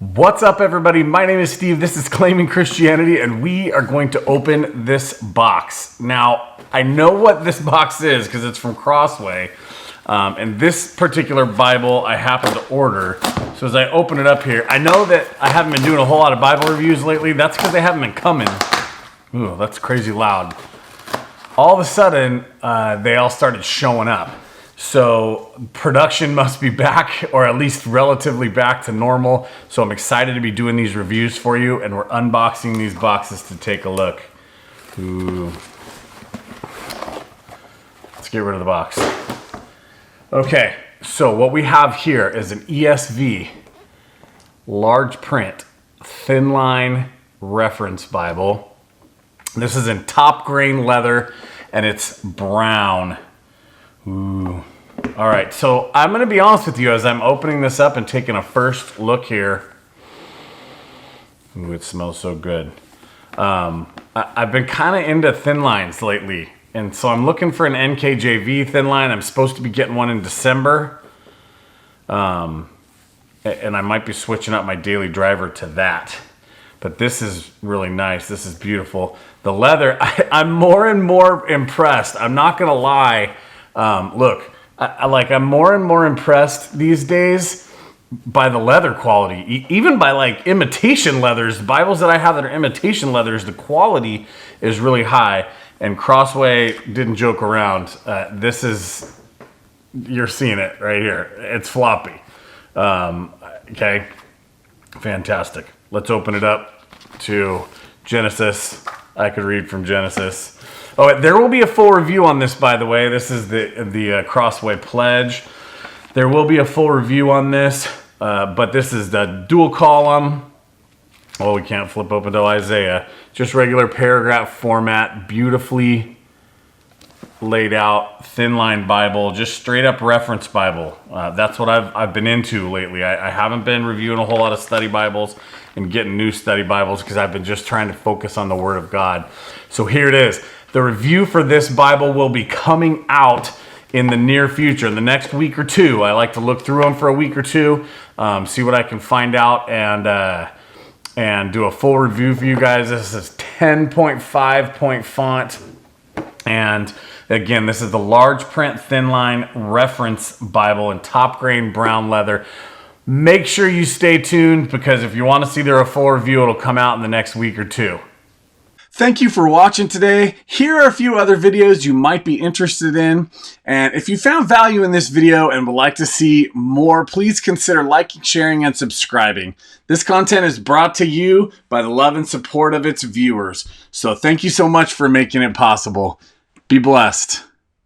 What's up, everybody? My name is Steve. This is Claiming Christianity, and we are going to open this box. Now, I know what this box is because it's from Crossway, and this particular Bible I happened to order. So as I open it up here, I know that I haven't been doing a whole lot of Bible reviews lately. That's because they haven't been coming. Ooh, that's crazy loud. All of a sudden, they all started showing up. So production must be back, or at least relatively back to normal. So I'm excited to be doing these reviews for you, and we're unboxing these boxes to take a look. Ooh. Let's get rid of the box. Okay, so what we have here is an ESV, large print, Thinline reference Bible. This is in top grain leather, and it's brown. Ooh. All right, so I'm going to be honest with you as I'm opening this up and taking a first look here. Ooh, it smells so good. I've been kind of into thin lines lately, and so I'm looking for an NKJV thin line. I'm supposed to be getting one in December, and I might be switching up my daily driver to that. But this is really nice. This is beautiful. The leather, I'm more and more impressed. I'm not going to lie. Look, I'm more and more impressed these days by the leather quality, even by like imitation leathers. The Bibles that I have that are imitation leathers, the quality is really high, and Crossway didn't joke around. You're seeing it right here. It's floppy. Okay, fantastic. Let's open it up to Genesis. I could read from Genesis. Oh, there will be a full review on this, by the way. This is the Crossway pledge. There will be a full review on this, but this is the dual column. Oh, we can't flip open to Isaiah. Just regular paragraph format, beautifully laid out, thin line Bible, just straight up reference Bible. That's what I've been into lately. I haven't been reviewing a whole lot of study Bibles and getting new study Bibles because I've been just trying to focus on the Word of God. So here it is. The review for this Bible will be coming out in the near future, in the next week or two. I like to look through them for a week or two, see what I can find out, and do a full review for you guys. This is 10.5 point font, and again, this is the large print thin line reference Bible in top grain brown leather. Make sure you stay tuned, because if you want to see their full review, it'll come out in the next week or two. Thank you for watching today. Here are a few other videos you might be interested in. And if you found value in this video and would like to see more, please consider liking, sharing, and subscribing. This content is brought to you by the love and support of its viewers. So thank you so much for making it possible. Be blessed.